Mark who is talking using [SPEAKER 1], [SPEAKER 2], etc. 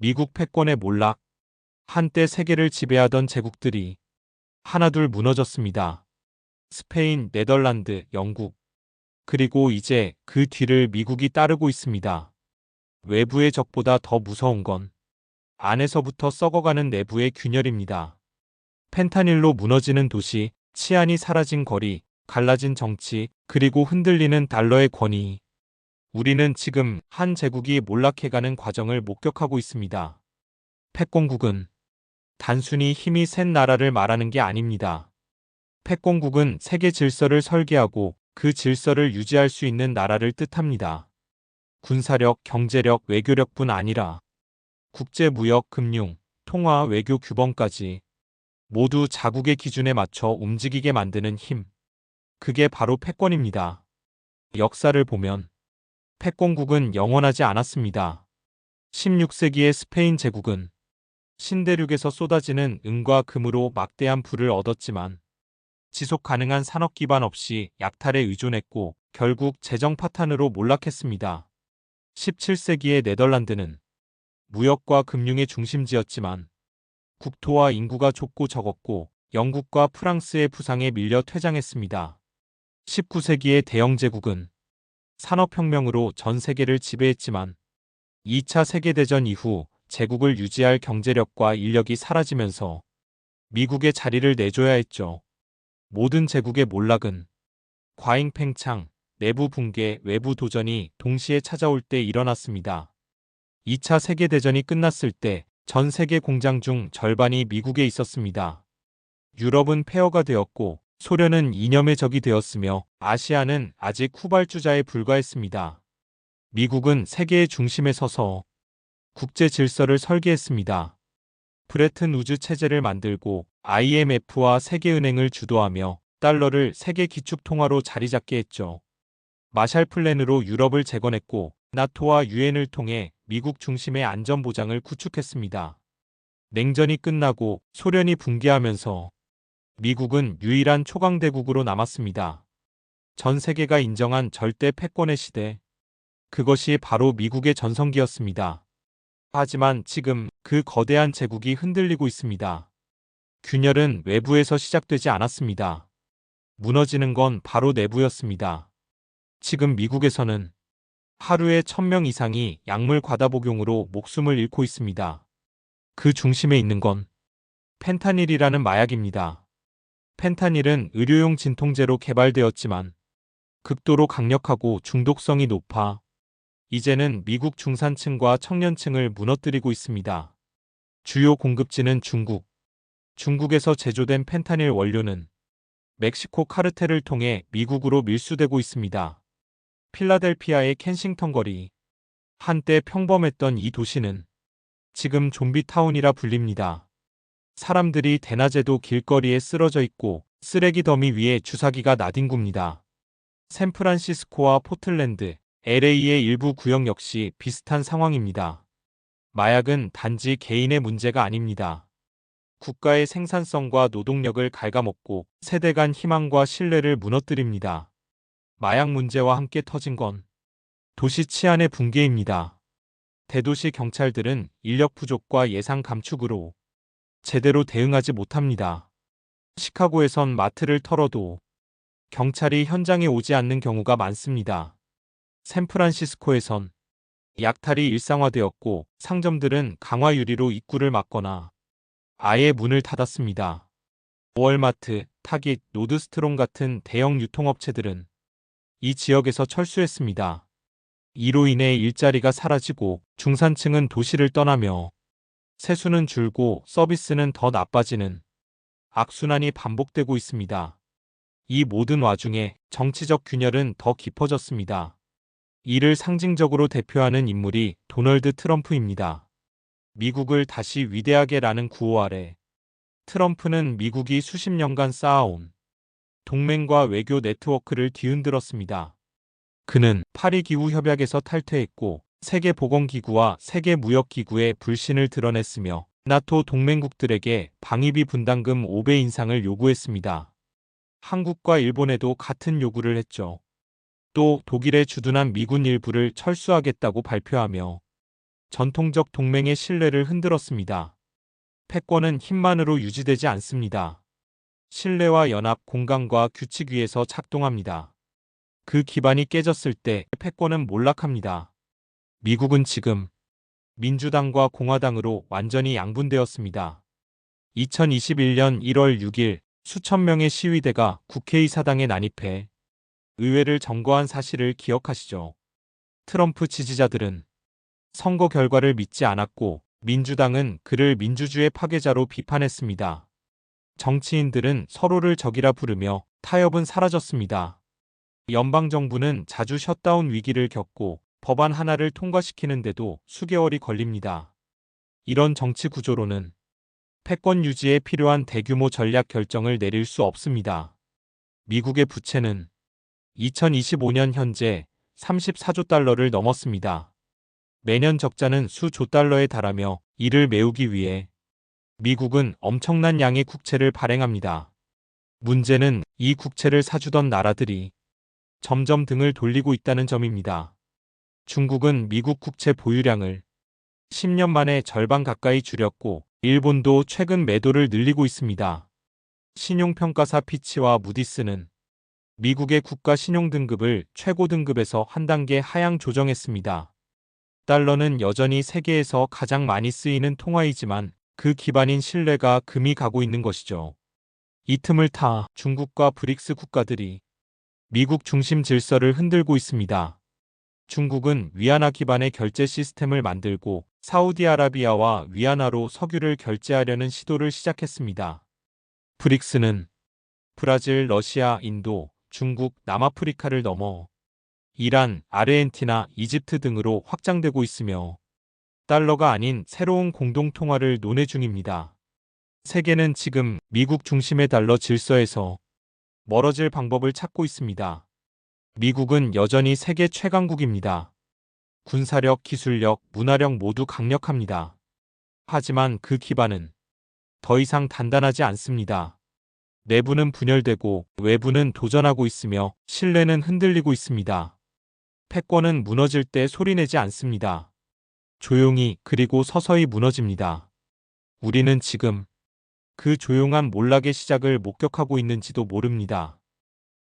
[SPEAKER 1] 미국 패권의 몰락, 한때 세계를 지배하던 제국들이 하나둘 무너졌습니다. 스페인, 네덜란드, 영국, 그리고 이제 그 뒤를 미국이 따르고 있습니다. 외부의 적보다 더 무서운 건 안에서부터 썩어가는 내부의 균열입니다. 펜타닐로 무너지는 도시, 치안이 사라진 거리, 갈라진 정치, 그리고 흔들리는 달러의 권위. 우리는 지금 한 제국이 몰락해가는 과정을 목격하고 있습니다. 패권국은 단순히 힘이 센 나라를 말하는 게 아닙니다. 패권국은 세계 질서를 설계하고 그 질서를 유지할 수 있는 나라를 뜻합니다. 군사력, 경제력, 외교력뿐 아니라 국제 무역, 금융, 통화, 외교 규범까지 모두 자국의 기준에 맞춰 움직이게 만드는 힘. 그게 바로 패권입니다. 역사를 보면 패권국은 영원하지 않았습니다. 16세기의 스페인 제국은 신대륙에서 쏟아지는 은과 금으로 막대한 부를 얻었지만 지속 가능한 산업 기반 없이 약탈에 의존했고 결국 재정 파탄으로 몰락했습니다. 17세기의 네덜란드는 무역과 금융의 중심지였지만 국토와 인구가 좁고 적었고 영국과 프랑스의 부상에 밀려 퇴장했습니다. 19세기의 대영 제국은 산업혁명으로 전 세계를 지배했지만 2차 세계대전 이후 제국을 유지할 경제력과 인력이 사라지면서 미국의 자리를 내줘야 했죠. 모든 제국의 몰락은 과잉 팽창, 내부 붕괴, 외부 도전이 동시에 찾아올 때 일어났습니다. 2차 세계대전이 끝났을 때 전 세계 공장 중 절반이 미국에 있었습니다. 유럽은 폐허가 되었고 소련은 이념의 적이 되었으며 아시아는 아직 후발주자에 불과했습니다. 미국은 세계의 중심에 서서 국제 질서를 설계했습니다. 브레튼 우즈 체제를 만들고 IMF와 세계은행을 주도하며 달러를 세계 기축통화로 자리잡게 했죠. 마샬 플랜으로 유럽을 재건했고 나토와 유엔을 통해 미국 중심의 안전보장을 구축했습니다. 냉전이 끝나고 소련이 붕괴하면서 미국은 유일한 초강대국으로 남았습니다. 전 세계가 인정한 절대 패권의 시대. 그것이 바로 미국의 전성기였습니다. 하지만 지금 그 거대한 제국이 흔들리고 있습니다. 균열은 외부에서 시작되지 않았습니다. 무너지는 건 바로 내부였습니다. 지금 미국에서는 하루에 1000명 이상이 약물 과다 복용으로 목숨을 잃고 있습니다. 그 중심에 있는 건 펜타닐이라는 마약입니다. 펜타닐은 의료용 진통제로 개발되었지만 극도로 강력하고 중독성이 높아 이제는 미국 중산층과 청년층을 무너뜨리고 있습니다. 주요 공급지는 중국. 중국에서 제조된 펜타닐 원료는 멕시코 카르텔을 통해 미국으로 밀수되고 있습니다. 필라델피아의 켄싱턴 거리. 한때 평범했던 이 도시는 지금 좀비타운이라 불립니다. 사람들이 대낮에도 길거리에 쓰러져 있고 쓰레기 더미 위에 주사기가 나뒹굽니다. 샌프란시스코와 포틀랜드, LA의 일부 구역 역시 비슷한 상황입니다. 마약은 단지 개인의 문제가 아닙니다. 국가의 생산성과 노동력을 갉아먹고 세대 간 희망과 신뢰를 무너뜨립니다. 마약 문제와 함께 터진 건 도시 치안의 붕괴입니다. 대도시 경찰들은 인력 부족과 예산 감축으로 제대로 대응하지 못합니다. 시카고에선 마트를 털어도 경찰이 현장에 오지 않는 경우가 많습니다. 샌프란시스코에선 약탈이 일상화되었고 상점들은 강화 유리로 입구를 막거나 아예 문을 닫았습니다. 월마트, 타깃, 노드스트롬 같은 대형 유통업체들은 이 지역에서 철수했습니다. 이로 인해 일자리가 사라지고 중산층은 도시를 떠나며 세수는 줄고 서비스는 더 나빠지는 악순환이 반복되고 있습니다. 이 모든 와중에 정치적 균열은 더 깊어졌습니다. 이를 상징적으로 대표하는 인물이 도널드 트럼프입니다. 미국을 다시 위대하게라는 구호 아래 트럼프는 미국이 수십 년간 쌓아온 동맹과 외교 네트워크를 뒤흔들었습니다. 그는 파리 기후협약에서 탈퇴했고 세계보건기구와 세계무역기구의 불신을 드러냈으며 나토 동맹국들에게 방위비 분담금 5배 인상을 요구했습니다. 한국과 일본에도 같은 요구를 했죠. 또 독일에 주둔한 미군 일부를 철수하겠다고 발표하며 전통적 동맹의 신뢰를 흔들었습니다. 패권은 힘만으로 유지되지 않습니다. 신뢰와 연합, 공감과 규칙 위에서 작동합니다. 그 기반이 깨졌을 때 패권은 몰락합니다. 미국은 지금 민주당과 공화당으로 완전히 양분되었습니다. 2021년 1월 6일 수천 명의 시위대가 국회의사당에 난입해 의회를 점거한 사실을 기억하시죠? 트럼프 지지자들은 선거 결과를 믿지 않았고 민주당은 그를 민주주의 파괴자로 비판했습니다. 정치인들은 서로를 적이라 부르며 타협은 사라졌습니다. 연방정부는 자주 셧다운 위기를 겪고 법안 하나를 통과시키는데도 수개월이 걸립니다. 이런 정치 구조로는 패권 유지에 필요한 대규모 전략 결정을 내릴 수 없습니다. 미국의 부채는 2025년 현재 34조 달러를 넘었습니다. 매년 적자는 수조 달러에 달하며 이를 메우기 위해 미국은 엄청난 양의 국채를 발행합니다. 문제는 이 국채를 사주던 나라들이 점점 등을 돌리고 있다는 점입니다. 중국은 미국 국채 보유량을 10년 만에 절반 가까이 줄였고 일본도 최근 매도를 늘리고 있습니다. 신용평가사 피치와 무디스는 미국의 국가 신용 등급을 최고 등급에서 한 단계 하향 조정했습니다. 달러는 여전히 세계에서 가장 많이 쓰이는 통화이지만 그 기반인 신뢰가 금이 가고 있는 것이죠. 이 틈을 타 중국과 브릭스 국가들이 미국 중심 질서를 흔들고 있습니다. 중국은 위안화 기반의 결제 시스템을 만들고 사우디아라비아와 위안화로 석유를 결제하려는 시도를 시작했습니다. 브릭스는 브라질, 러시아, 인도, 중국, 남아프리카를 넘어 이란, 아르헨티나, 이집트 등으로 확장되고 있으며 달러가 아닌 새로운 공동통화를 논의 중입니다. 세계는 지금 미국 중심의 달러 질서에서 멀어질 방법을 찾고 있습니다. 미국은 여전히 세계 최강국입니다. 군사력, 기술력, 문화력 모두 강력합니다. 하지만 그 기반은 더 이상 단단하지 않습니다. 내부는 분열되고 외부는 도전하고 있으며 신뢰는 흔들리고 있습니다. 패권은 무너질 때 소리내지 않습니다. 조용히 그리고 서서히 무너집니다. 우리는 지금 그 조용한 몰락의 시작을 목격하고 있는지도 모릅니다.